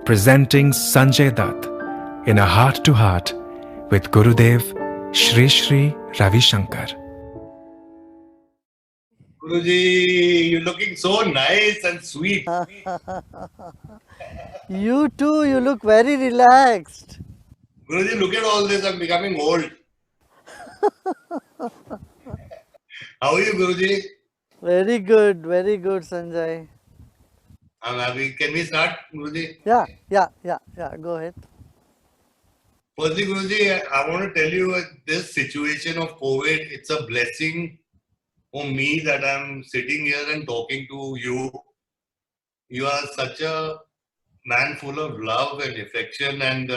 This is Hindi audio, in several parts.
presenting Sanjay Dutt in a heart-to-heart with Gurudev Shri Shri Ravi Shankar. Guruji, you're looking so nice and sweet. You too, you look very relaxed. Guruji, look at all this, I'm becoming old. How are you, Guruji? Very good, Sanjay. I'm happy. Can we start, Guruji? Yeah, go ahead. Firstly, Guruji, I want to tell you this situation of COVID, it's a blessing for me that I'm sitting here and talking to you. You are such a man full of love and affection, and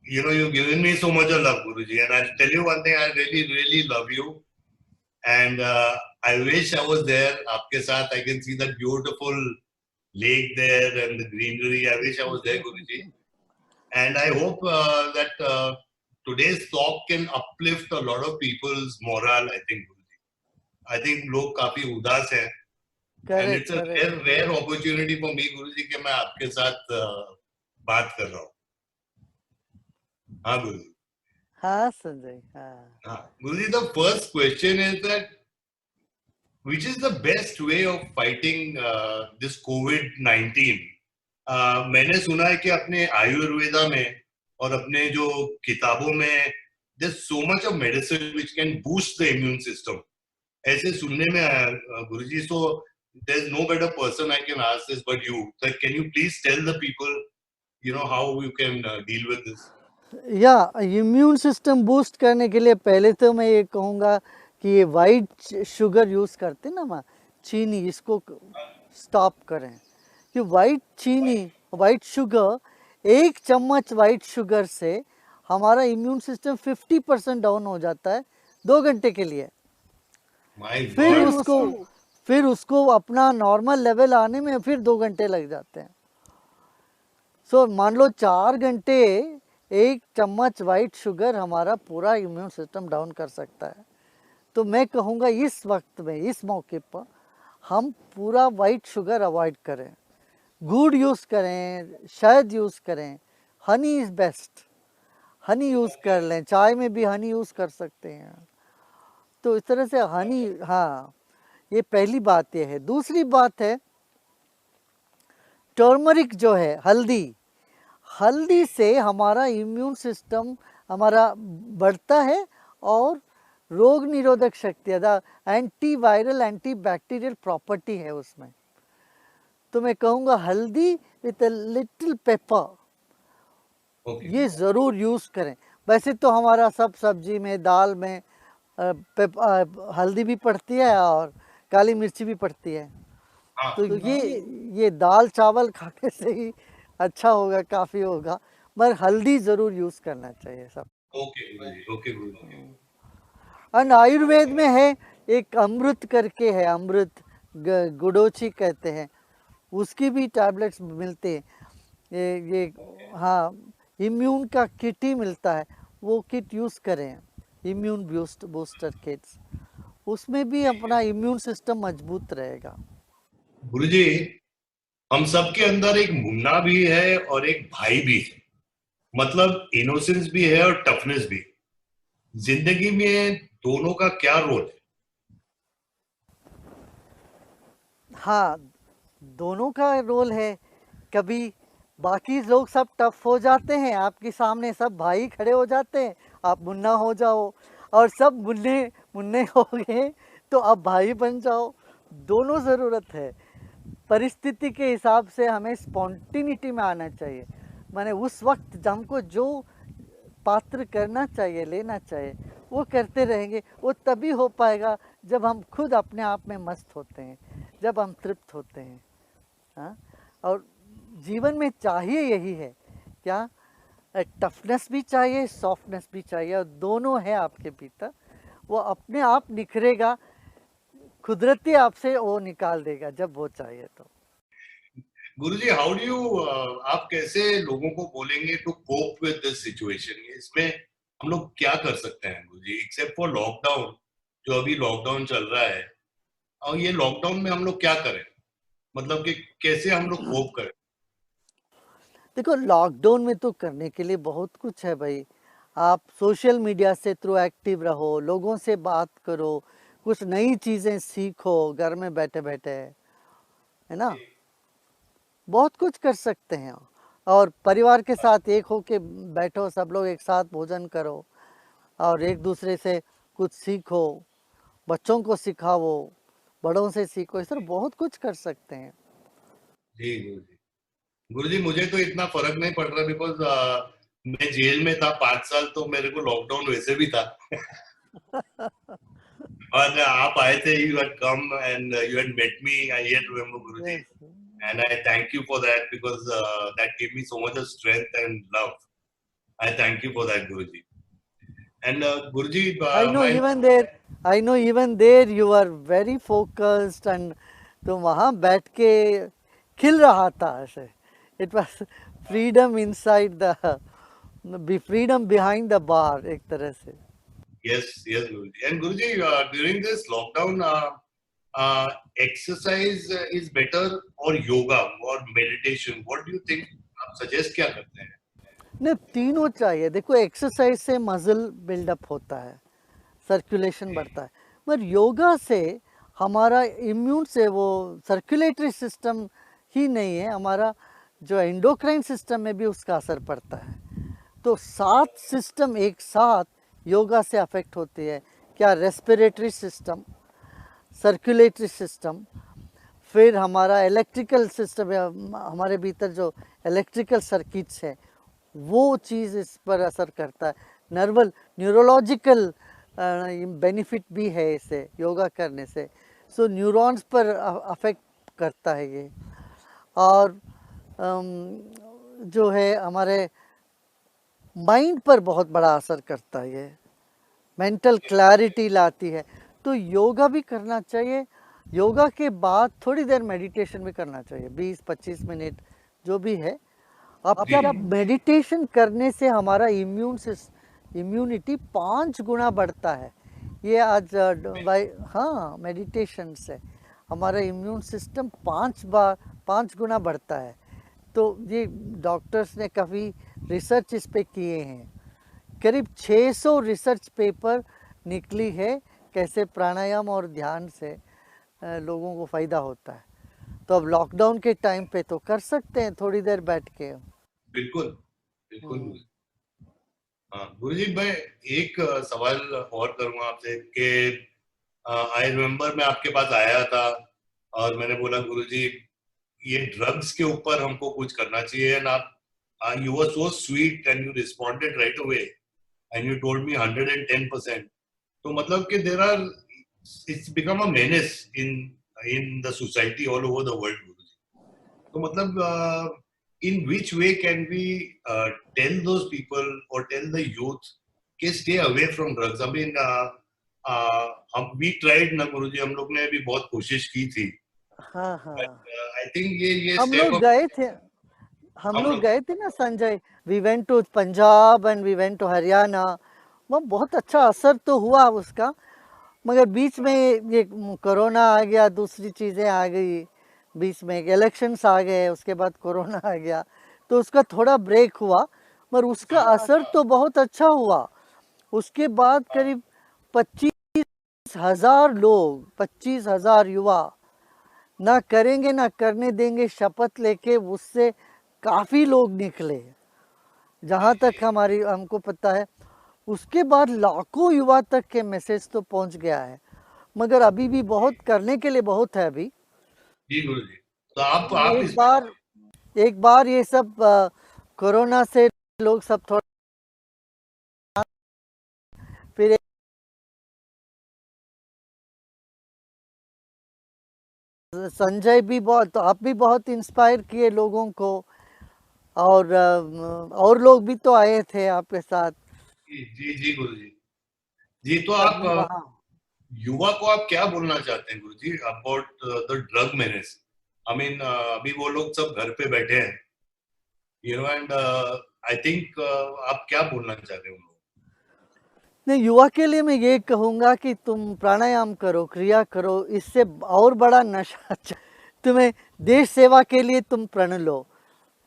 you've given me so much of love, Guruji. And I'll tell you one thing, I really love you. And I wish I was there. Aapke saath, I can see that beautiful lake there and the greenery. I wish I was there, Guruji. And I hope that today's talk can uplift a lot of people's morale, I think, Guruji. I think लोग काफी उदास हैं. And it's a rare opportunity for me, Guruji, कि मैं आपके साथ बात कर रहा हूँ. हाँ, Guruji. हाँ, Sanjay. हाँ. Guruji, the first question is that which is the best way of fighting this COVID-19? मैंने सुना है कि अपने आयुर्वेदा में और अपने जो किताबों में there's so much of medicine which can boost the immune system. ऐसे सुनने में आया, Guruji. So there's no better person I can ask this but you. So can you please tell the people, how you can deal with this? या इम्यून सिस्टम बूस्ट करने के लिए पहले तो मैं ये कहूँगा कि ये वाइट शुगर यूज़ करते ना माँ, चीनी, इसको स्टॉप करें. कि वाइट शुगर, 1 चम्मच वाइट शुगर से हमारा इम्यून सिस्टम 50% डाउन हो जाता है 2 घंटे के लिए. फिर उसको अपना नॉर्मल लेवल आने में फिर 2 घंटे लग जाते हैं. सो मान लो 4 घंटे 1 चम्मच वाइट शुगर हमारा पूरा इम्यून सिस्टम डाउन कर सकता है. तो मैं कहूँगा इस वक्त में, इस मौके पर हम पूरा वाइट शुगर अवॉइड करें, गुड़ यूज़ करें, शहद यूज़ करें. Honey is best, Honey use कर लें, चाय में भी हनी यूज़ कर सकते हैं. तो इस तरह से हनी, हाँ, ये पहली बात ये है. दूसरी बात है टर्मरिक जो है, हल्दी से हमारा इम्यून सिस्टम हमारा बढ़ता है और रोग निरोधक शक्ति, anti viral anti bacterial property है उसमें. तो मैं कहूँगा हल्दी विथ अ लिटिल पेपर, ये ज़रूर यूज़ करें. वैसे तो हमारा सब सब्जी में, दाल में हल्दी भी पड़ती है और काली मिर्ची भी पड़ती है. तो ये दाल चावल खाने से ही अच्छा होगा, काफ़ी होगा, मगर हल्दी ज़रूर यूज़ करना चाहिए सब. ओके. और आयुर्वेद में है एक अमृत करके है, अमृत गुडोची कहते हैं, उसकी भी टैबलेट्स मिलते हैं. ये हाँ, इम्यून का किट ही मिलता है, वो किट यूज़ करें, इम्यून बूस्टर किट्स. उसमें भी अपना इम्यून सिस्टम मजबूत रहेगा. गुरुजी, हम सबके अंदर एक मुन्ना भी है और एक भाई भी है. मतलब इनोसेंस भी है और टफनेस भी. जिंदगी में दोनों का क्या रोल है? हाँ, दोनों का रोल है. कभी बाकी लोग सब टफ हो जाते हैं, आपके सामने सब भाई खड़े हो जाते हैं, आप मुन्ना हो जाओ, और सब मुन्ने हो गए तो अब भाई बन जाओ. दोनों ज़रूरत है. परिस्थिति के हिसाब से हमें स्पॉन्टिनिटी में आना चाहिए. माने उस वक्त हमको जो पात्र करना चाहिए, लेना चाहिए, वो करते रहेंगे. वो तभी हो पाएगा जब हम खुद अपने आप में मस्त होते हैं, जब हम तृप्त होते हैं. हाँ, और जीवन में चाहिए यही है क्या, टफनेस भी चाहिए, सॉफ्टनेस भी चाहिए, और दोनों है आपके भीतर. वो अपने आप निखरेगा, कुदरती आपसे वो निकाल देगा जब वो चाहिए. तो गुरुजी, हाउ डू यू, आप कैसे लोगों को बोलेंगे to cope with this situation? इसमें हम लोग क्या कर सकते हैं गुरुजी, एक्सेप्ट फॉर लॉकडाउन, जो अभी लॉकडाउन चल रहा है, और ये लॉकडाउन में हम लोग क्या करें, मतलब कि कैसे हम लोग कोप करें? देखो लॉकडाउन में तो करने के लिए बहुत कुछ है भाई। आप सोशल मीडिया से थ्रू एक्टिव रहो, लोगों से बात करो, कुछ नई चीज़ें सीखो घर में बैठे-बैठे, है ना? बहुत कुछ कर सकते हैं। और परिवार के साथ एक होके बैठो, सब लोग एक साथ भोजन करो और एक दूसरे से कुछ सीखो, बच्चों को सिखाओ, बड़ों से सीखो, इस तरह बहुत कुछ कर सकते हैं। जी गुरुजी। गुरुजी मुझे तो इतना फर्क नहीं पड़ रहा बिकॉज मैं जेल में था 5 साल, तो मेरे को लॉकडाउन वैसे भी था। और आप आए थे, you had come and you had met me. I yet remember Guruji, Yes. and I thank you for that because that gave me so much of strength and love. I thank you for that, Guruji. And Guruji, I know my even there, I know even there you are very focused and तुम वहाँ बैठ के खिल रहा था ऐसे. It was freedom inside the, be freedom behind the bar एक तरह से. yes, yes, Guruji. And Guruji, during this lockdown, exercise is better or yoga or meditation? What do you think? आप suggest क्या करते हैं? नहीं तीनों चाहिए. देखो एक्सरसाइज से मसल बिल्डअप होता है, सर्कुलेशन बढ़ता है, मगर योगा से हमारा इम्यून से वो सर्कुलेटरी सिस्टम ही नहीं है, हमारा जो एंडोक्राइन सिस्टम में भी उसका असर पड़ता है. तो 7 सिस्टम एक साथ योगा से अफेक्ट होती है. क्या? रेस्पिरेटरी सिस्टम, सर्कुलेटरी सिस्टम, फिर हमारा इलेक्ट्रिकल सिस्टम है, हमारे भीतर जो इलेक्ट्रिकल सर्किट्स है वो चीज़ इस पर असर करता है. न्यूरोलॉजिकल बेनिफिट भी है इसे योगा करने से. सो न्यूरॉन्स पर अफेक्ट करता है ये. और जो है हमारे माइंड पर बहुत बड़ा असर करता है ये, मेंटल क्लैरिटी लाती है. तो योगा भी करना चाहिए. योगा के बाद थोड़ी देर मेडिटेशन भी करना चाहिए, 20-25 मिनट जो भी है. अब क्या मेडिटेशन करने से हमारा इम्यूनिटी 5 गुना बढ़ता है. ये आज हाँ, मेडिटेशन से हमारा इम्यून सिस्टम 5 गुना बढ़ता है. तो ये डॉक्टर्स ने काफ़ी रिसर्च इस पे किए हैं. करीब 600 रिसर्च पेपर निकली है कैसे प्राणायाम और ध्यान से लोगों को फ़ायदा होता है. तो अब लॉकडाउन के टाइम पे तो कर सकते हैं थोड़ी देर बैठ के. बिल्कुल, बिल्कुल. हाँ गुरुजी, मैं एक सवाल और करूँगा आपसे कि आई रिमेम्बर मैं आपके पास आया था और मैंने बोला गुरुजी ये ड्रग्स के ऊपर हमको कुछ करना चाहिए. एंड आप you were so sweet and you responded right away and you told me 110%. तो मतलब कि there are, it's become a menace in the society all over the world Guruji. तो मतलब in which way can we tell those people or tell the youth कि stay away from drugs? I mean, we tried ना गुरुजी, हम लोग ने भी बहुत कोशिश की थी. हाँ हाँ. I think ये हम step लोग गए थे, हम लोग गए थे ना Sanjay. We went to Punjab and we went to Haryana. वो बहुत अच्छा असर तो हुआ उसका, मगर बीच में ये कोरोना आ गया, दूसरी चीज़ें आ गई, बीच में इलेक्शंस आ गए, उसके बाद कोरोना आ गया, तो उसका थोड़ा ब्रेक हुआ. मगर उसका असर तो बहुत अच्छा हुआ. उसके बाद करीब 25,000 लोग, 25,000 युवा ना करेंगे ना करने देंगे शपथ लेके उससे काफ़ी लोग निकले, जहाँ तक हमको पता है. उसके बाद लाखों युवा तक के मैसेज तो पहुँच गया है, मगर अभी भी बहुत करने के लिए बहुत है अभी. जी गुरुजी. तो आप एक बार ये सब कोरोना से लोग सब थोड़ा, फिर संजय भी बहुत, तो आप भी बहुत इंस्पायर किए लोगों को. और लोग भी तो आए थे आपके साथ. जी जी गुरुजी. जी तो तभी आप वहाँ युवा को आप क्या बोलना चाहते हैं Guruji about the drug menace? I mean अभी वो लोग सब घर पे बैठे हैं, you know, and I think आप क्या बोलना चाहते हैं उनको? नहीं, युवा के लिए मैं ये कहूँगा कि तुम प्राणायाम करो, क्रिया करो, इससे और बड़ा नशा तुम्हें देश सेवा के लिए तुम प्रण लो.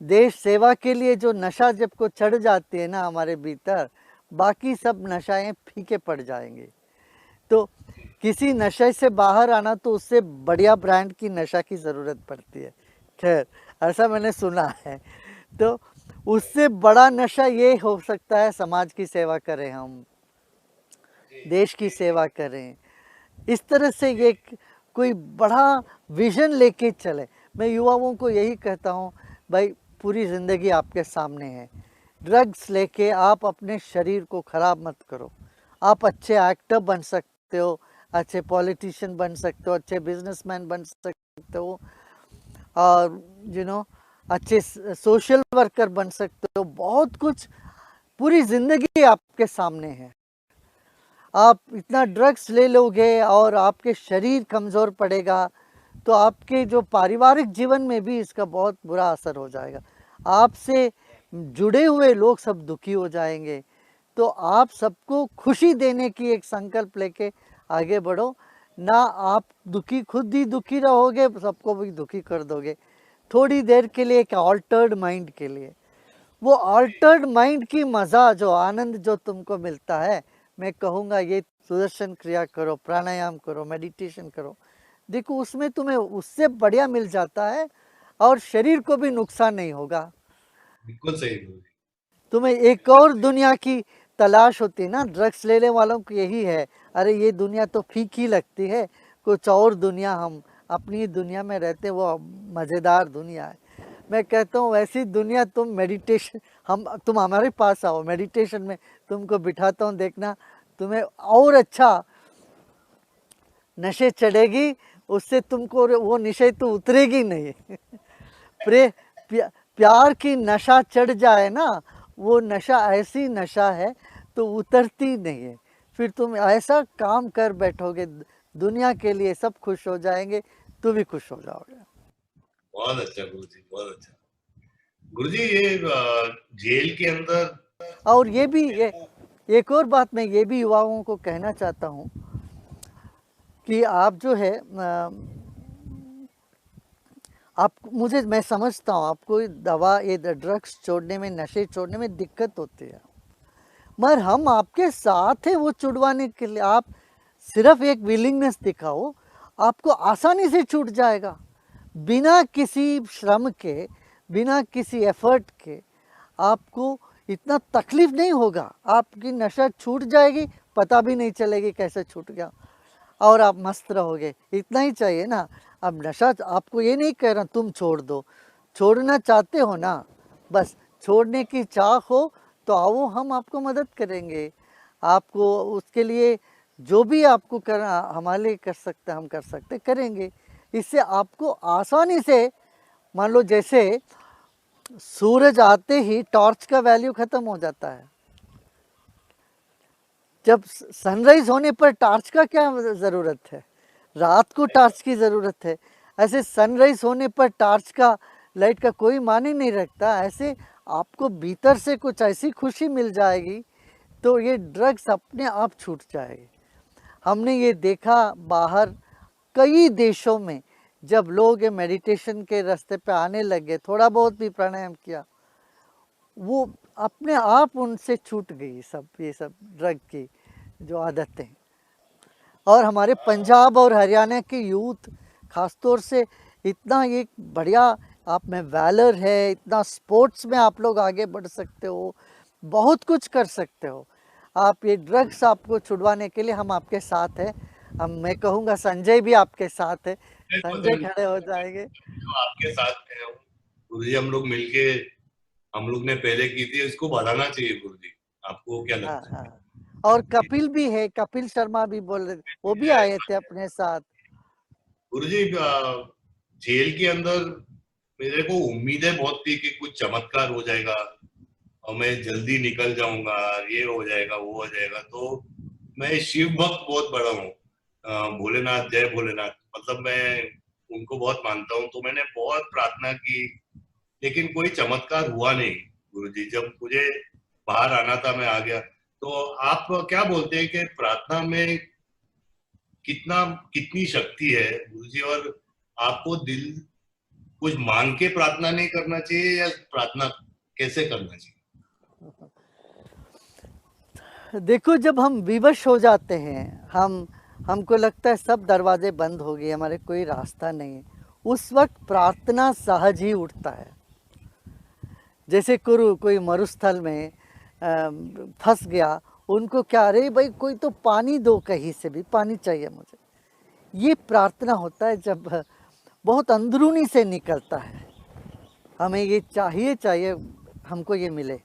देश सेवा के लिए जो नशा जब को चढ़ जाती है ना हमारे भीतर, बाकी सब नशाएं फीके पड़ जाएंगे। तो किसी नशे से बाहर आना तो उससे बढ़िया ब्रांड की नशा की ज़रूरत पड़ती है। खैर, ऐसा मैंने सुना है। तो उससे बड़ा नशा ये हो सकता है, समाज की सेवा करें, हम देश की सेवा करें। इस तरह से ये कोई बड़ा विजन लेके चले। मैं युवाओं को यही कहता हूँ, भाई पूरी ज़िंदगी आपके सामने है। ड्रग्स लेके आप अपने शरीर को ख़राब मत करो। आप अच्छे एक्टर बन सकते हो, अच्छे पॉलिटिशियन बन सकते हो, अच्छे बिजनेसमैन बन सकते हो, और अच्छे सोशल वर्कर बन सकते हो। बहुत कुछ, पूरी ज़िंदगी आपके सामने है। आप इतना ड्रग्स ले लोगे और आपके शरीर कमज़ोर पड़ेगा, तो आपके जो पारिवारिक जीवन में भी इसका बहुत बुरा असर हो जाएगा। आपसे जुड़े हुए लोग सब दुखी हो जाएंगे। तो आप सबको खुशी देने की एक संकल्प लेके आगे बढ़ो। ना आप खुद ही दुखी रहोगे, सबको भी दुखी कर दोगे। थोड़ी देर के लिए एक ऑल्टर्ड माइंड के लिए, वो ऑल्टर्ड माइंड की मज़ा, जो आनंद जो तुमको मिलता है, मैं कहूँगा ये सुदर्शन क्रिया करो, प्राणायाम करो, मेडिटेशन करो। देखो उसमें तुम्हें उससे बढ़िया मिल जाता है, और शरीर को भी नुकसान नहीं होगा। बिल्कुल सही गुरुजी। तुम्हें एक और दुनिया की तलाश होती है ना, ड्रग्स लेने वालों को यही है, अरे ये दुनिया तो फीकी लगती है, कुछ और दुनिया, हम अपनी दुनिया में रहते हैं, वो मज़ेदार दुनिया है। मैं कहता हूँ वैसी दुनिया तुम मेडिटेशन, तुम हमारे पास आओ, मेडिटेशन में तुमको बिठाता हूँ, देखना तुम्हें और अच्छा नशे चढ़ेगी, उससे तुमको वो नशे तो उतरेगी नहीं। प्यार की नशा चढ़ जाए ना, वो नशा ऐसी नशा है तो उतरती नहीं है। फिर तुम ऐसा काम कर बैठोगे दुनिया के लिए, सब खुश हो जाएंगे, तुम भी खुश हो जाओगे। बहुत अच्छा गुरुजी, बहुत अच्छा। गुरुजी, ये जेल के अंदर, और ये भी एक और बात मैं ये भी युवाओं को कहना चाहता हूँ कि आप जो है आप, मैं समझता हूँ आपको दवा, ये ड्रग्स छोड़ने में, नशे छोड़ने में दिक्कत होती है, मगर हम आपके साथ हैं वो छुड़वाने के लिए। आप सिर्फ एक विलिंगनेस दिखाओ, आपको आसानी से छूट जाएगा, बिना किसी श्रम के, बिना किसी एफर्ट के। आपको इतना तकलीफ नहीं होगा, आपकी नशा छूट जाएगी, पता भी नहीं चलेगी कैसे छूट गया, और आप मस्त रहोगे। इतना ही चाहिए ना। अब नशा, आपको ये नहीं कह रहा तुम छोड़ दो, छोड़ना चाहते हो ना, बस छोड़ने की चाह हो तो आओ, हम आपको मदद करेंगे। आपको उसके लिए जो भी आपको करना हमारे लिए कर सकते, हम कर सकते, करेंगे। इससे आपको आसानी से, मान लो जैसे सूरज आते ही टॉर्च का वैल्यू खत्म हो जाता है, जब सनराइज होने पर टॉर्च का क्या ज़रूरत है, रात को टॉर्च की ज़रूरत है। ऐसे सनराइज होने पर टॉर्च का, लाइट का कोई मायने नहीं रखता। ऐसे आपको भीतर से कुछ ऐसी खुशी मिल जाएगी, तो ये ड्रग्स अपने आप छूट जाएगी। हमने ये देखा बाहर कई देशों में, जब लोग ये मेडिटेशन के रास्ते पे आने लगे, थोड़ा बहुत भी प्राणायाम किया, वो अपने आप उनसे छूट गई सब, ये सब ड्रग की जो आदतें। और हमारे पंजाब और हरियाणा के यूथ खासतौर से, इतना एक बढ़िया आप में वैलर है, इतना स्पोर्ट्स में आप लोग आगे बढ़ सकते हो, बहुत कुछ कर सकते हो। आप ये ड्रग्स आपको छुड़वाने के लिए हम आपके साथ हैं। मैं कहूँगा संजय भी आपके साथ है, संजय खड़े हो जाएंगे। आपके साथ हैं गुरुजी, हम लोग मिलके, हम लोग ने पहले की थी, इसको बढ़ाना चाहिए गुरुजी। आपको क्या हाँ लगता है? हाँ, और कपिल भी है, कपिल शर्मा भी बोल रहे, वो भी आए थे अपने साथ। गुरुजी, जेल के अंदर मेरे को उम्मीदें बहुत थी कि कुछ चमत्कार हो जाएगा और मैं जल्दी निकल जाऊंगा, ये हो जाएगा, वो हो जाएगा। तो मैं शिव भक्त बहुत बड़ा हूँ, भोलेनाथ, जय भोलेनाथ, मतलब मैं उनको बहुत मानता हूँ। तो मैंने बहुत प्रार्थना की, लेकिन कोई चमत्कार हुआ नहीं गुरुजी। जब मुझे बाहर आना था, मैं आ गया। तो आप क्या बोलते हैं कि प्रार्थना में कितनी शक्ति है गुरुजी, और आपको दिल कुछ मांग के प्रार्थना नहीं करना चाहिए, या प्रार्थना कैसे करना चाहिए? देखो, जब हम विवश हो जाते हैं, हमको लगता है सब दरवाजे बंद हो गए, हमारे कोई रास्ता नहीं है, उस वक्त प्रार्थना सहज ही उठता है। जैसे कोई मरुस्थल में फंस गया, उनको क्या, अरे भाई कोई तो पानी दो, कहीं से भी पानी चाहिए मुझे। ये प्रार्थना होता है जब बहुत अंदरूनी से निकलता है, हमें ये चाहिए, हमको ये मिले।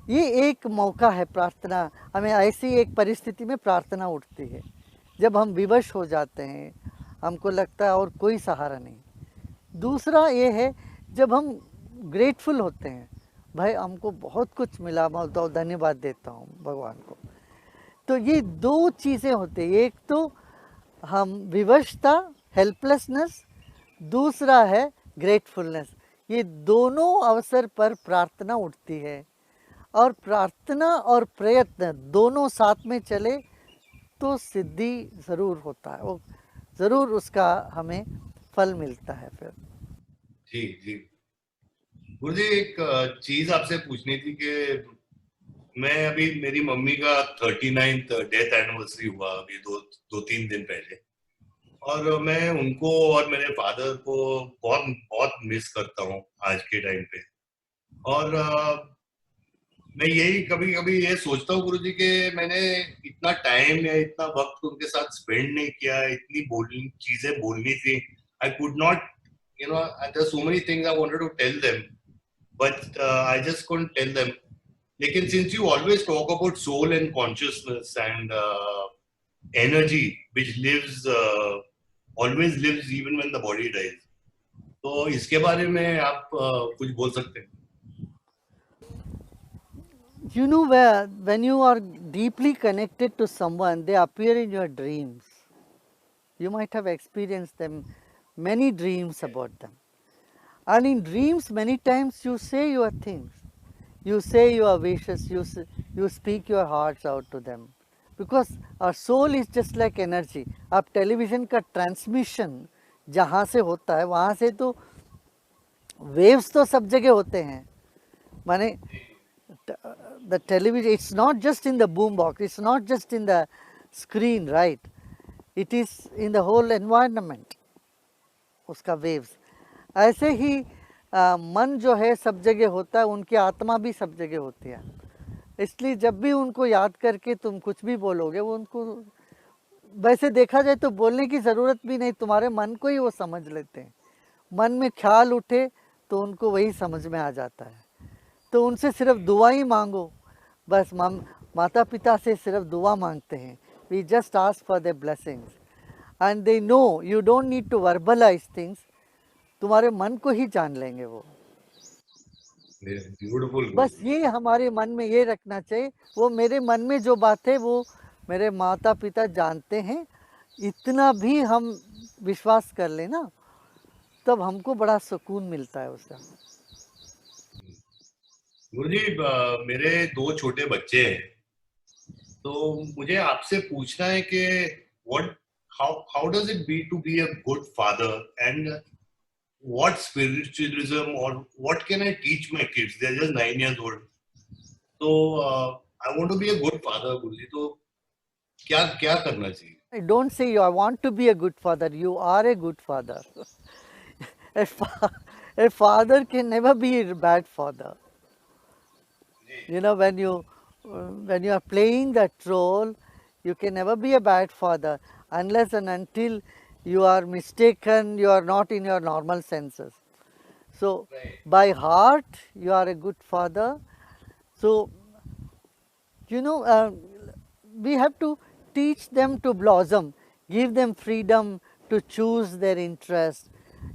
ये एक मौका है प्रार्थना, हमें ऐसी एक परिस्थिति में प्रार्थना उठती है जब हम विवश हो जाते हैं, हमको लगता है और कोई सहारा नहीं। दूसरा ये है जब हम ग्रेटफुल होते हैं, भाई हमको बहुत कुछ मिला, मैं तो धन्यवाद देता हूँ भगवान को। तो ये दो चीज़ें होती हैं, एक तो हम विवशता, हेल्पलेसनेस, दूसरा है ग्रेटफुलनेस। ये दोनों अवसर पर प्रार्थना उठती है, और प्रार्थना और प्रयत्न दोनों साथ में चले तो सिद्धि ज़रूर होता है, वो ज़रूर उसका हमें फल मिलता है फिर। जी जी गुरु जी, एक चीज आपसे पूछनी थी कि मैं अभी, मेरी मम्मी का 39th डेथ एनिवर्सरी हुआ अभी दो तीन दिन पहले, और मैं उनको और मेरे फादर को बहुत बहुत मिस करता हूँ आज के टाइम पे। और मैं यही कभी कभी ये सोचता हूँ गुरुजी कि मैंने इतना टाइम या इतना वक्त उनके साथ स्पेंड नहीं किया, इतनी चीजें बोलनी थी। I could not, there so many things I wanted to tell them, but I just couldn't tell them. लेकिन since you always talk about soul and consciousness and energy which lives, always lives even when the body dies, तो इसके बारे में आप कुछ बोल सकते हैं? You know, when you are deeply connected to someone, they appear in your dreams. You might have experienced them, many dreams about them. And in dreams, many times you say your things. You say your wishes, you speak your hearts out to them. Because our soul is just like energy. अब टेलीविज़न का ट्रांसमिशन जहाँ से होता है, वहाँ से तो वेव्स तो सब जगह होते हैं। माने the television, it's not just in the boom box, it's not just in the screen, right? It is in the whole environment, उसका waves। ऐसे ही मन जो है सब जगह होता है, उनकी आत्मा भी सब जगह होती है। इसलिए जब भी उनको याद करके तुम कुछ भी बोलोगे, वो उनको, वैसे देखा जाए तो बोलने की ज़रूरत भी नहीं, तुम्हारे मन को ही वो समझ लेते हैं। मन में ख्याल उठे तो उनको वही समझ में आ जाता है। तो उनसे सिर्फ दुआ ही मांगो, बस माता पिता से सिर्फ दुआ मांगते हैं। We just ask for their blessings and they know, you don't need to verbalise things, तुम्हारे मन को ही जान लेंगे वो। ब्यूटीफुल। बस ये हमारे मन में ये रखना चाहिए, वो मेरे मन में जो बात है वो मेरे माता पिता जानते हैं, इतना भी हम विश्वास कर लेना, तब हमको बड़ा सुकून मिलता है उसका। गुरुजी, मेरे 2 छोटे बच्चे हैं, तो मुझे आपसे पूछना है कि how does it be to be a good father, and what spiritualism or what can I teach my kids? They're just 9 years old. So I want to be a good father, Guruji. तो क्या करना चाहिए? Don't say I want to be a good father, you are a good father. A father can never be a bad father. You know, when you are playing that role, you can never be a bad father unless and until you are mistaken, you are not in your normal senses. So, by heart, you are a good father. So, you know, we have to teach them to blossom, give them freedom to choose their interests,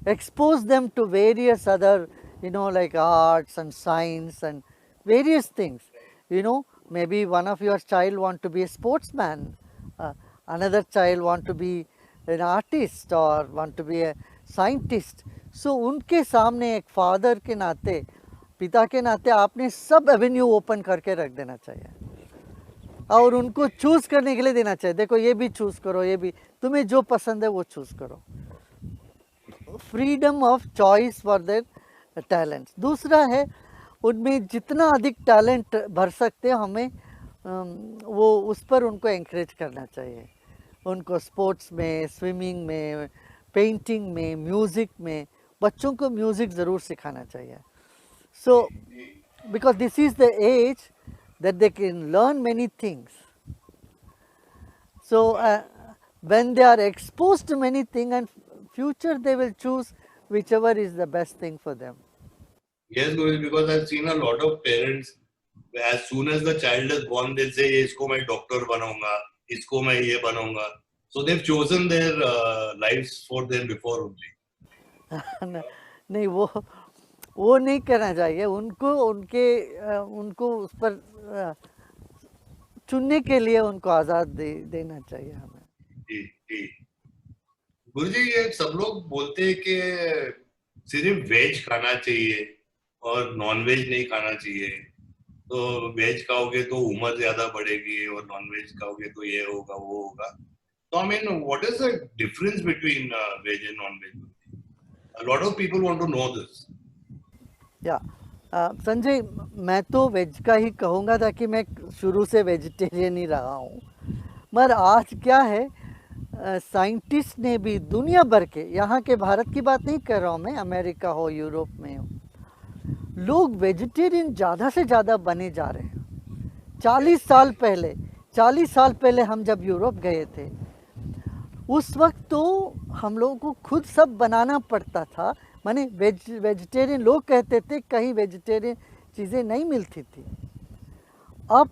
expose them to various other, you know, like arts and science and various things. You know, maybe one of your child want to be a sportsman, another child want to be an artist or want to be a scientist. So उनके सामने एक फादर के नाते, पिता के नाते आपने सब एवेन्यू ओपन करके रख देना चाहिए और उनको चूज़ करने के लिए देना चाहिए। देखो ये भी चूज़ करो, ये भी, तुम्हें जो पसंद है वो चूज़ करो। Freedom of choice for their talents. दूसरा है उनमें जितना अधिक टैलेंट भर सकते हैं हमें वो उस पर उनको एंकरेज करना चाहिए। उनको स्पोर्ट्स में, स्विमिंग में, पेंटिंग में, म्यूज़िक में, बच्चों को म्यूज़िक ज़रूर सिखाना चाहिए। सो because this is the age that they can learn many things. So when they are exposed to many things, and future they will choose whichever is the best thing for them. Yes, Guruji, because I've seen a lot of parents, as soon as the child is born, they say, इसको मैं डॉक्टर बनाऊंगा, इसको मैं ये बनाऊंगा. So they've chosen their lives for them before only. नहीं, वो नहीं करना चाहिए। उनको उनको उस पर चुनने के लिए उनको आज़ाद देना चाहिए हमें। जी जी। गुरुजी, ये सब लोग बोलते हैं कि सिर्फ वेज खाना चाहिए और नॉन वेज नहीं खाना चाहिए, तो वेज खाओगे तो उम्र ज्यादा बढ़ेगी और नॉन वेज खाओगे तो ये होगा वो होगा। तो I mean what is the difference between veg and non veg? A lot of people want to know this. या संजय, मैं तो वेज का ही कहूँगा, ताकि मैं शुरू से वेजिटेरियन ही रहा हूँ। मगर आज क्या है, साइंटिस्ट ने भी दुनिया भर के, यहाँ के भारत की बात नहीं कर रहा हूँ मैं, अमेरिका हो, यूरोप में हो, लोग वेजिटेरियन ज़्यादा से ज़्यादा बने जा रहे हैं। 40 साल पहले हम जब यूरोप गए थे, उस वक्त तो हम लोगों को खुद सब बनाना पड़ता था। माने वेजिटेरियन लोग कहते थे, कहीं वेजिटेरियन चीज़ें नहीं मिलती थी। अब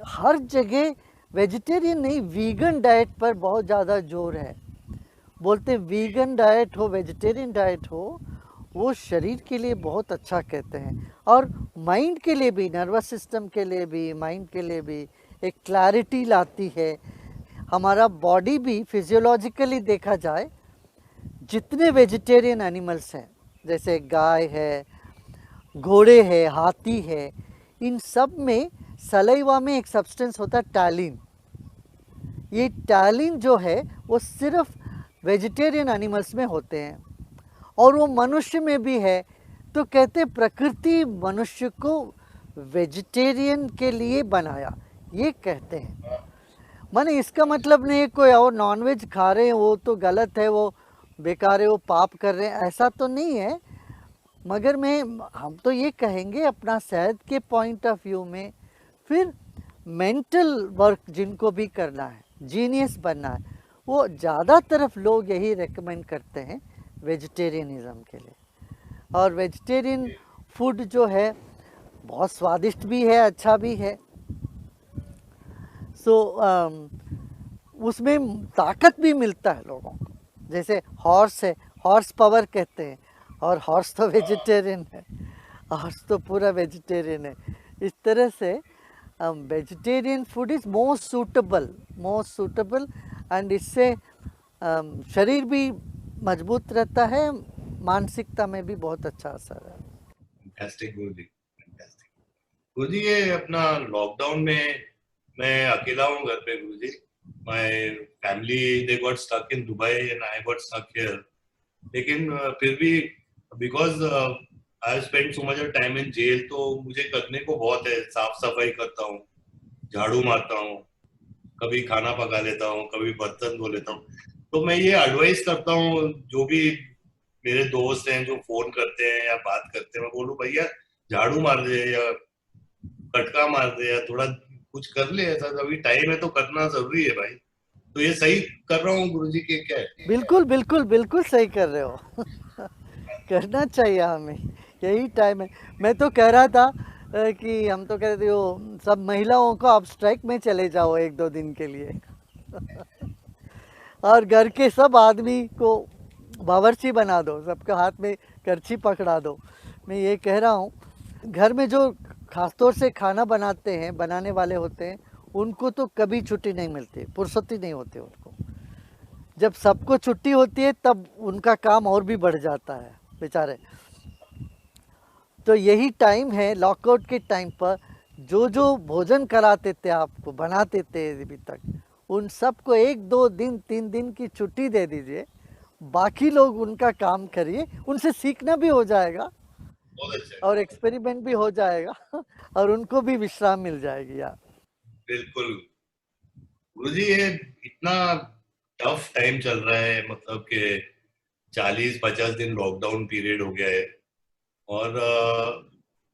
हर जगह वेजिटेरियन नहीं, वीगन डाइट पर बहुत ज़्यादा जोर है। बोलते वीगन डाइट हो, वेजिटेरियन डाइट हो, वो शरीर के लिए बहुत अच्छा कहते हैं, और माइंड के लिए भी, नर्वस सिस्टम के लिए भी, माइंड के लिए भी एक क्लैरिटी लाती है। हमारा बॉडी भी फिजियोलॉजिकली देखा जाए, जितने वेजिटेरियन एनिमल्स हैं, जैसे गाय है, घोड़े है, हाथी है, इन सब में सलाइवा में एक सब्सटेंस होता है टैलिन। ये टैलिन जो है वो सिर्फ वेजिटेरियन एनिमल्स में होते हैं, और वो मनुष्य में भी है। तो कहते प्रकृति मनुष्य को वेजिटेरियन के लिए बनाया, ये कहते हैं। माने इसका मतलब नहीं है कोई और नॉनवेज खा रहे हैं वो तो गलत है, वो बेकार है, वो पाप कर रहे हैं, ऐसा तो नहीं है। मगर हम तो ये कहेंगे अपना सेहत के पॉइंट ऑफ व्यू में, फिर मेंटल वर्क जिनको भी करना है, जीनियस बनना है, वो ज़्यादा तरफ लोग यही रेकमेंड करते हैं वेजिटेरियनिज़म के लिए। और वेजिटेरियन फूड जो है बहुत स्वादिष्ट भी है, अच्छा भी है। सो उसमें ताकत भी मिलता है लोगों को। जैसे हॉर्स है, हॉर्स पावर कहते हैं, और हॉर्स तो वेजिटेरियन है, हॉर्स तो पूरा वेजिटेरियन है। इस तरह से vegetarian food is most suitable and इससे शरीर भी मजबूत रहता है, मानसिकता में भी बहुत अच्छा असर है। फैंटास्टिक गुरुजी, फैंटास्टिक गुरुजी। ये अपना लॉकडाउन में मैं अकेला हूँ घर पे गुरुजी। My family, they got stuck in Dubai and I got stuck here. लेकिन फिर भी because I have spent so much of time in jail, तो मुझे करने को बहुत है। साफ सफाई करता हूँ, झाड़ू मारता हूँ, कभी खाना पका लेता हूँ, कभी बर्तन धो लेता हूँ। तो मैं ये एडवाइस करता हूँ, जो भी मेरे दोस्त हैं जो फोन करते हैं या बात करते हैं, मैं बोलूँ भैया झाड़ू मार दे या कटका मार दे या थोड़ा कुछ कर ले, ऐसा अभी टाइम है तो करना जरूरी है भाई। तो ये सही कर रहा हूँ गुरुजी के क्या है? बिल्कुल सही कर रहे हो। करना चाहिए हमें, यही टाइम है। मैं तो कह रहा था कि हम तो कहते हो सब महिलाओं को आप स्ट्राइक में चले जाओ 1-2 दिन के लिए। और घर के सब आदमी को बावर्ची बना दो, सबके हाथ में करछी पकड़ा दो। मैं ये कह रहा हूँ, घर में जो खासतौर से खाना बनाने वाले होते हैं, उनको तो कभी छुट्टी नहीं मिलती, फुर्सती नहीं होती उनको। जब सबको छुट्टी होती है तब उनका काम और भी बढ़ जाता है बेचारे। तो यही टाइम है, लॉकआउट के टाइम पर जो भोजन कराते थे, आपको बनाते थे अभी तक, उन सबको 1-2 दिन 3 दिन की छुट्टी दे दीजिए, बाकी लोग उनका काम करिए, उनसे सीखना भी हो जाएगा बहुत अच्छा है। और एक्सपेरिमेंट भी हो जाएगा और उनको भी विश्राम मिल जाएगी यार। बिल्कुल गुरुजी, ये इतना टफ टाइम चल रहा है, मतलब कि 40-50 दिन लॉकडाउन पीरियड हो गया है और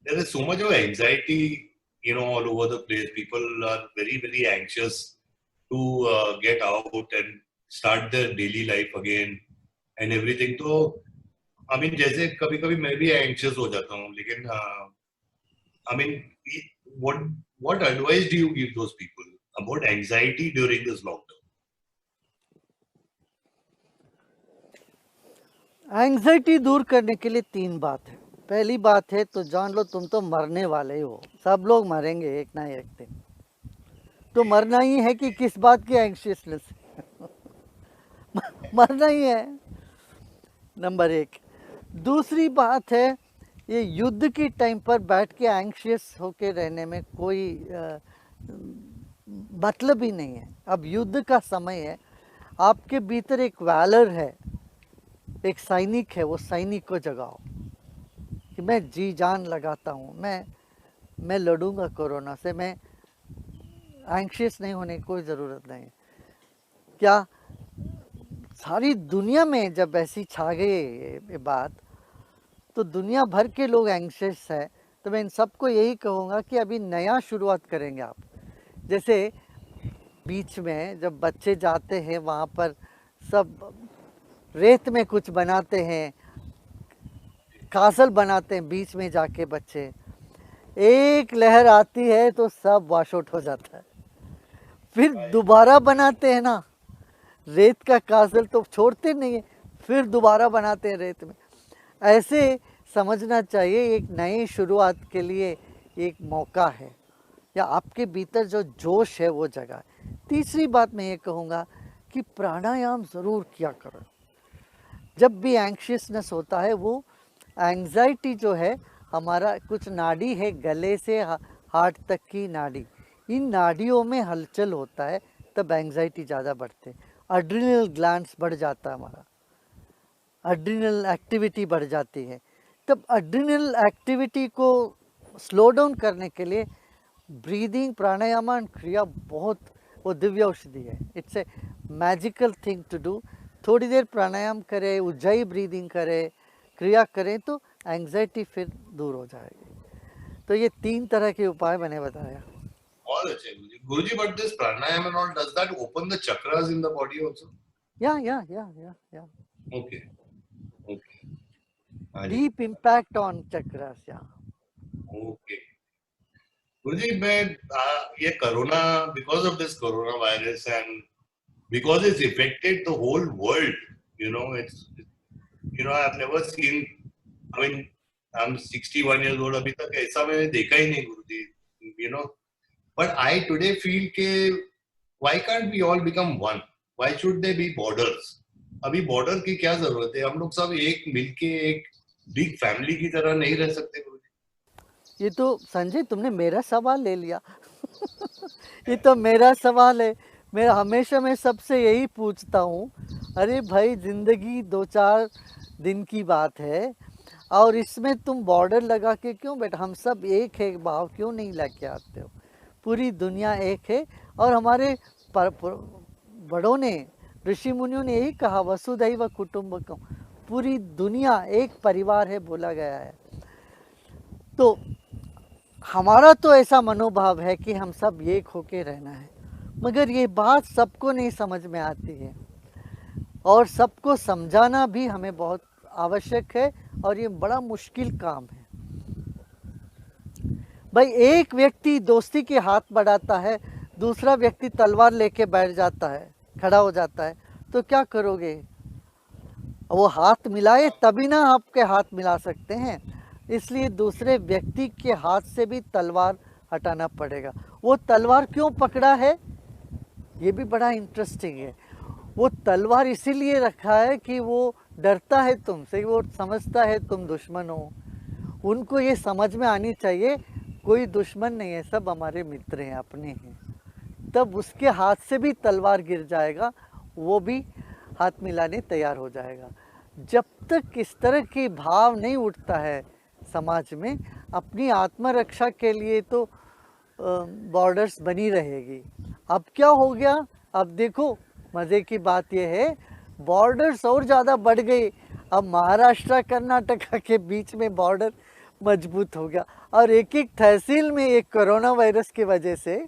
there is so much of anxiety, you know, all over the place. People are very, very anxious to get out and start their daily life again and everything. तो I mean, जैसे कभी कभी मैं भी एंशियस हो जाता हूँ, लेकिन I mean, what what advice do you give those people about anxiety during this lockdown? Anxiety दूर करने के लिए 3 बात है। पहली बात है तो जान लो तुम तो मरने वाले ही हो, सब लोग मरेंगे एक ना एक दिन, तो मरना ही है कि किस बात की एंग्शियसनेस मरना ही है, नंबर 1। दूसरी बात है, ये युद्ध के टाइम पर बैठ के एंग्शियस होके रहने में कोई मतलब ही नहीं है। अब युद्ध का समय है, आपके भीतर एक वैलर है, एक सैनिक है, वो सैनिक को जगाओ कि मैं जी जान लगाता हूँ, मैं लड़ूंगा कोरोना से, मैं एंग्शियस नहीं होने की कोई ज़रूरत नहीं है। क्या सारी दुनिया में जब ऐसी छा गई ये बात, तो दुनिया भर के लोग एंग्शियस है, तो मैं इन सबको यही कहूँगा कि अभी नया शुरुआत करेंगे आप। जैसे बीच में जब बच्चे जाते हैं वहाँ पर सब रेत में कुछ बनाते हैं, कासल बनाते हैं, बीच में जाके बच्चे, एक लहर आती है तो सब वॉश आउट हो जाता है, फिर दोबारा बनाते हैं ना, रेत का कासल तो छोड़ते नहीं है, फिर दोबारा बनाते हैं रेत में। ऐसे समझना चाहिए एक नई शुरुआत के लिए एक मौका है, या आपके भीतर जो जोश है वो जगह। तीसरी बात मैं ये कहूँगा कि प्राणायाम ज़रूर किया करो। जब भी एंग्शियसनेस होता है, वो एंग्जाइटी जो है, हमारा कुछ नाड़ी है गले से हार्ट तक की नाड़ी, इन नाड़ियों में हलचल होता है, तब एंग्जाइटी ज़्यादा बढ़ते, एड्रिनल ग्लैंड्स बढ़ जाता है, हमारा एड्रिनल एक्टिविटी बढ़ जाती है। तब एड्रिनल एक्टिविटी को स्लो डाउन करने के लिए ब्रीदिंग, प्राणायाम एंड क्रिया बहुत वो दिव्य औषधि है। It's a magical thing to do. थोड़ी देर प्राणायाम करें, उज्जाई ब्रीदिंग करें, क्रिया करें, तो एंग्जाइटी फिर दूर हो जाएगी। तो ये 3 तरह के उपाय मैंने बताया। बहुत अच्छे गुरुजी, but this pranayam and all, does that open the chakras in the body also? Yeah. Okay. Deep impact on chakras, yeah. Okay. गुरुजी, मैं ये corona, because of this corona virus and because it's affected the whole world, you know, I've never seen, I mean, I'm 61 years old, अभी तक ऐसा मैंने देखा ही नहीं गुरुजी, you know, but I today feel के why can't we all become one? Why should there be borders? अभी बॉर्डर की क्या जरूरत है? हम लोग सब एक मिलके एक बिग फैमिली की तरह नहीं रह सकते गुरुजी? ये तो संजय तुमने मेरा सवाल ले लिया ये तो मेरा सवाल है। मैं हमेशा मैं सबसे यही पूछता हूँ, अरे भाई जिंदगी 2-4 दिन की बात है और इसमें तुम बॉर्डर लगा के क्यों बैठे? हम सब एक है भाव क्यों नहीं लेके आते हो? पूरी दुनिया एक है और हमारे बड़ों ने, ऋषि मुनियों ने यही कहा, वसुधैव कुटुंबकम, पूरी दुनिया एक परिवार है बोला गया है। तो हमारा तो ऐसा मनोभाव है कि हम सब एक होके रहना है, मगर ये बात सबको नहीं समझ में आती है और सबको समझाना भी हमें बहुत आवश्यक है और ये बड़ा मुश्किल काम है। भाई एक व्यक्ति दोस्ती के हाथ बढ़ाता है, दूसरा व्यक्ति तलवार लेके बैठ जाता है, खड़ा हो जाता है, तो क्या करोगे? वो हाथ मिलाए तभी ना आपके हाथ मिला सकते हैं, इसलिए दूसरे व्यक्ति के हाथ से भी तलवार हटाना पड़ेगा। वो तलवार क्यों पकड़ा है, ये भी बड़ा इंटरेस्टिंग है। वो तलवार इसीलिए रखा है कि वो डरता है तुमसे, वो समझता है तुम दुश्मन हो। उनको ये समझ में आनी चाहिए कोई दुश्मन नहीं है, सब हमारे मित्र हैं, अपने हैं। तब उसके हाथ से भी तलवार गिर जाएगा, वो भी हाथ मिलाने तैयार हो जाएगा। जब तक इस तरह की भाव नहीं उठता है समाज में, अपनी आत्मरक्षा के लिए तो बॉर्डर्स बनी रहेगी। अब क्या हो गया, अब देखो मज़े की बात यह है, बॉर्डर्स और ज़्यादा बढ़ गए। अब महाराष्ट्र कर्नाटका के बीच में बॉर्डर मजबूत हो गया, और एक एक तहसील में एक कोरोना वायरस की वजह से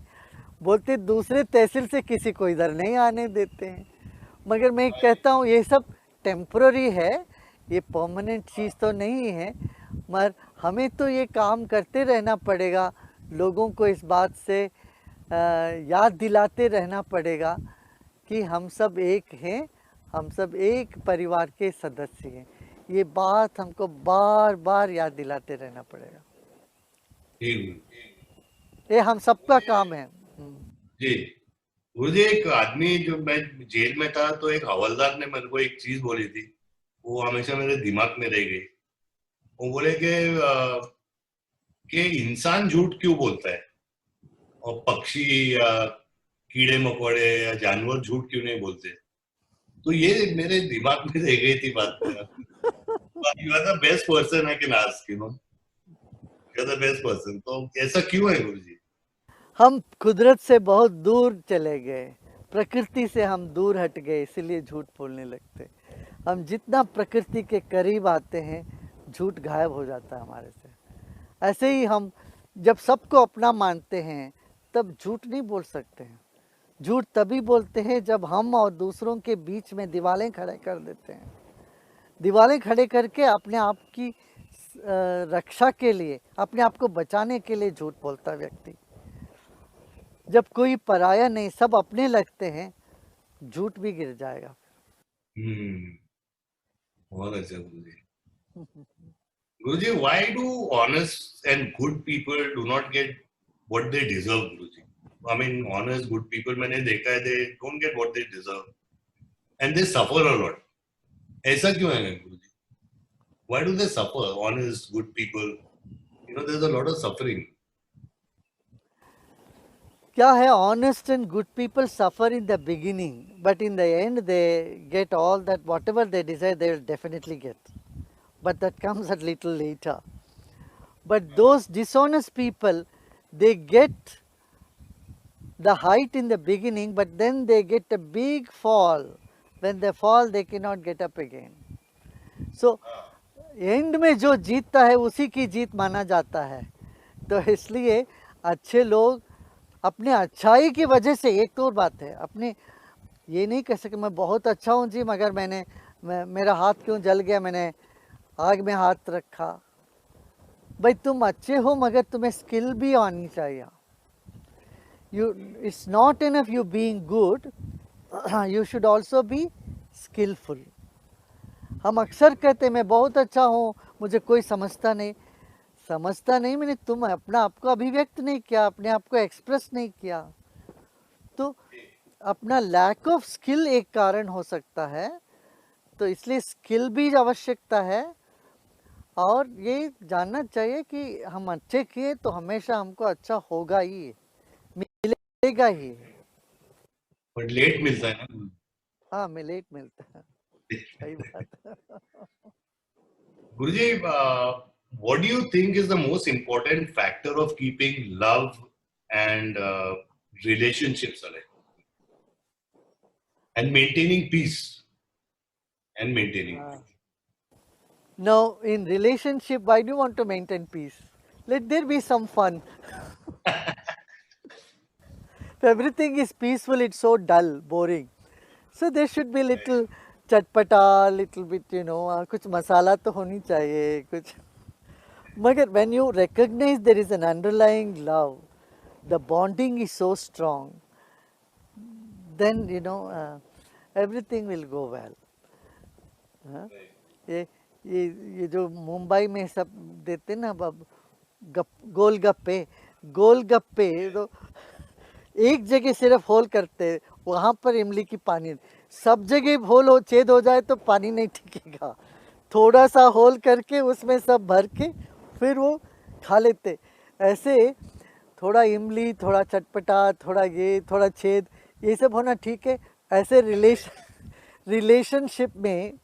बोलते दूसरे तहसील से किसी को इधर नहीं आने देते हैं। मगर मैं कहता हूँ ये सब टेम्पररी है, ये परमानेंट चीज़ तो नहीं है। मगर हमें तो ये काम करते रहना पड़ेगा, लोगों को इस बात से याद दिलाते रहना पड़ेगा कि हम सब एक हैं, हम सब एक परिवार के सदस्य हैं। ये बात हमको बार बार याद दिलाते रहना पड़ेगा। ये हम सबका काम है। जी मुझे एक आदमी, जो मैं जेल में था तो एक हवलदार ने मेरे को एक चीज बोली थी, वो हमेशा मेरे दिमाग में रह गई। वो बोले कि इंसान झूठ क्यों बोलता है और पक्षी या कीड़े मकोड़े या जानवर झूठ क्यों नहीं बोलते। तो ये मेरे दिमाग में रह गई थी बात। You are the best person I can ask, you know, you are the best person. तो ऐसा क्यों है गुरुजी? हम कुदरत से बहुत दूर चले गए, प्रकृति से हम दूर हट गए, इसलिए झूठ बोलने लगते। हम जितना प्रकृति के करीब आते हैं, झूठ गायब हो जाता है हमारे से। ऐसे ही हम जब सबको अपना मानते हैं, तब झूठ नहीं बोल सकते हैं। झूठ तभी बोलते हैं जब हम और दूसरों के बीच में दीवारें खड़े कर देते हैं। दीवारें खड़े करके अपने आप की रक्षा के लिए, अपने आप को बचाने के लिए झूठ बोलता है व्यक्ति। जब कोई पराया नहीं, सब अपने लगते हैं, झूठ भी गिर जाएगा। बहुत अच्छा गुरुजी। गुरुजी, why do honest and good people do not get what they deserve, Guruji? I mean, honest good people मैंने देखा है, they don't get what they deserve and they suffer a lot. ऐसा क्यों है गुरुजी? Why do they suffer? Honest good people, you know, there's a lot of suffering. क्या है, honest and good people suffer in the beginning, but in the end they get all that, whatever they desire they will definitely get, but that comes a little later. But those dishonest people, they get the height in the beginning, but then they get a big fall. When they fall they cannot get up again. So and में जो जीतता है उसी की जीत माना जाता है। तो इसलिए अच्छे लोग अपने अच्छाई की वजह से, एक तो और बात है, अपने ये नहीं कह सके मैं बहुत अच्छा हूँ जी, मगर मेरा हाथ क्यों जल गया, मैंने आग में हाथ रखा। भाई तुम अच्छे हो, मगर तुम्हें स्किल भी आनी चाहिए। It's not enough you being good, you should also be skilful. हम अक्सर कहते मैं बहुत अच्छा हूँ, मुझे कोई समझता नहीं, मैंने तुम अपना आप को अभिव्यक्त नहीं किया, अपने आप को एक्सप्रेस नहीं किया। तो अपना लैक ऑफ स्किल एक कारण हो सकता है, तो इसलिए स्किल भी आवश्यकता है। और ये जानना चाहिए कि हम अच्छे किए तो हमेशा हमको अच्छा होगा ही, मिलेगा ही। बट लेट मिलता है ना। हाँ, लेट मिलता है, सही बात है। गुरुजी, what do you think is the most important factor of keeping love and relationships alive and maintaining peace and maintaining peace? Now, in relationship, why do you want to maintain peace? Let there be some fun. If everything is peaceful, it's so dull, boring. So there should be little chatpata, little bit, you know, कुछ मसाला तो होनी चाहिए कुछ। मगर when you recognize there is an underlying love, the bonding is so strong, then you know everything will go well. ये जो मुंबई में सब देते ना अब गोलगप्पे तो एक जगह सिर्फ होल करते, वहाँ पर इमली की पानी, सब जगह होल हो छेद हो जाए तो पानी नहीं टिकेगा, थोड़ा सा होल करके उसमें सब भर के फिर वो खा लेते। ऐसे थोड़ा इमली, थोड़ा चटपटा, थोड़ा ये, थोड़ा छेद, ये सब होना ठीक है। ऐसे रिलेशनशिप में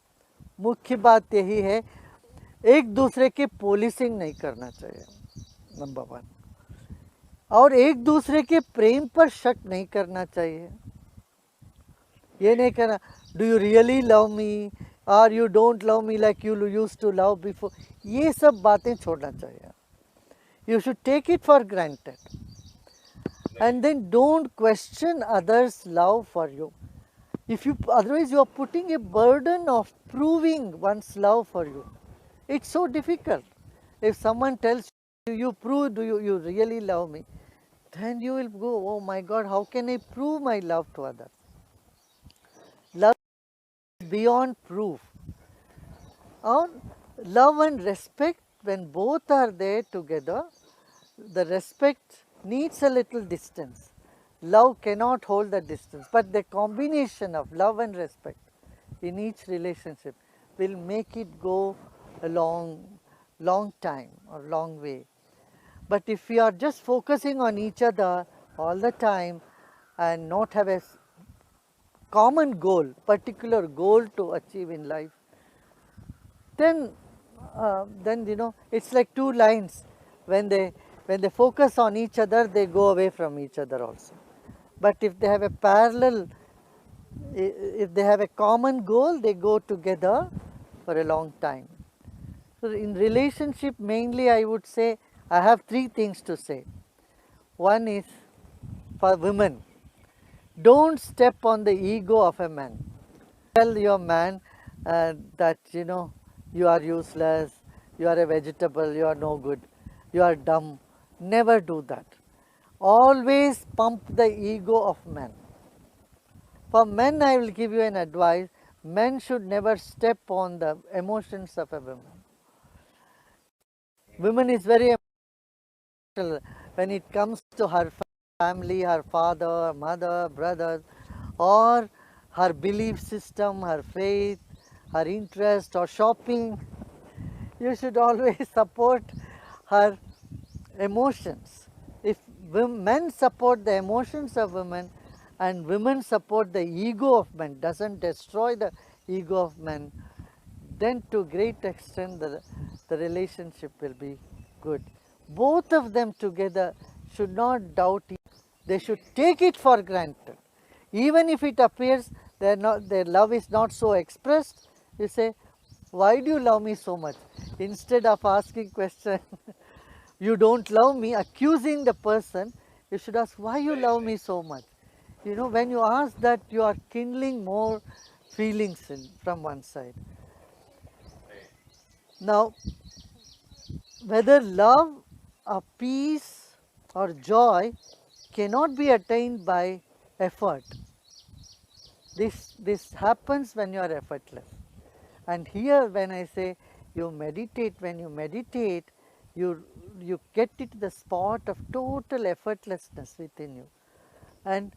मुख्य बात यही है, एक दूसरे की पुलिसिंग नहीं करना चाहिए, नंबर 1। और एक दूसरे के प्रेम पर शक नहीं करना चाहिए। ये नहीं कहना do you really love me और you don't love me like you used to love before, ये सब बातें छोड़ना चाहिए। You should take it for granted and then don't question others love for you. If you, otherwise you are putting a burden of proving one's love for you. It's so difficult. If someone tells you, you prove, you really love me, then you will go, oh my God, how can I prove my love to others? Love is beyond proof. Love and respect, when both are there together, the respect needs a little distance. Love cannot hold the distance, but the combination of love and respect in each relationship will make it go a long time or long way. But if we are just focusing on each other all the time and not have a common goal, particular goal to achieve in life, then you know, it's like two lines. When they focus on each other, they go away from each other also. But if they have a parallel, if they have a common goal, they go together for a long time. So in relationship, mainly I would say, I have 3 things to say. One is for women, don't step on the ego of a man. Tell your man that, you know, you are useless, you are a vegetable, you are no good, you are dumb. Never do that. Always pump the ego of men. For men, I will give you an advice. Men should never step on the emotions of a woman. Woman is very emotional when it comes to her family, her father, mother, brothers, or her belief system, her faith, her interest, or shopping. You should always support her emotions. If men support the emotions of women and women support the ego of men, doesn't destroy the ego of men, then to great extent the relationship will be good. Both of them together should not doubt it. They should take it for granted. Even if it appears their love is not so expressed, you say, why do you love me so much? Instead of asking question, you don't love me, accusing the person, you should ask, why you love me so much? You know, when you ask that, you are kindling more feelings from one side. Now, whether love or peace or joy cannot be attained by effort. This happens when you are effortless. And here when I say you meditate, when you meditate, you get it to the spot of total effortlessness within you. And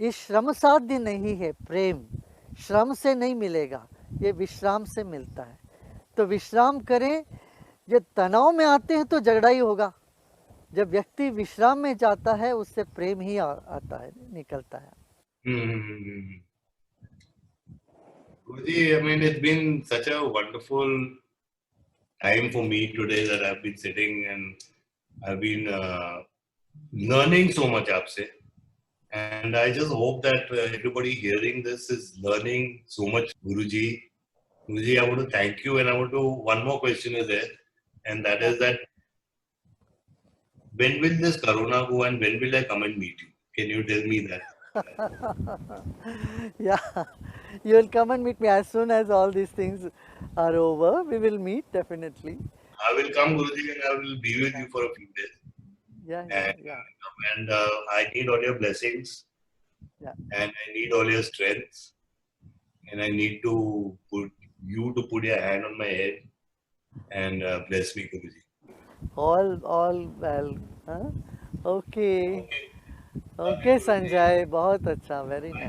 ये श्रम साध्य नहीं है, प्रेम श्रम से नहीं मिलेगा, ये विश्राम से मिलता है। तो विश्राम करें, जब तनाव में आते हैं तो झगड़ा ही होगा, जब व्यक्ति विश्राम में जाता है उससे प्रेम ही आता है, निकलता है। Guruji, I mean, it's been such a wonderful time for me today that I've been sitting and I've been learning so much aapse. And I just hope that everybody hearing this is learning so much. Guruji, I want to thank you, and I want to, one more question is there, and that is that when will this corona go and when will I come and meet you? Can you tell me that? Yeah, you will come and meet me as soon as all these things are over. We will meet definitely. I will come, Guruji, and I will be with you for a few days. Yeah. And I need all your blessings. Yeah. And I need all your strength. And I need to put your hand on my head and bless me, Guruji. All well. Huh? Okay, Sanjay, बहुत अच्छा, very nice.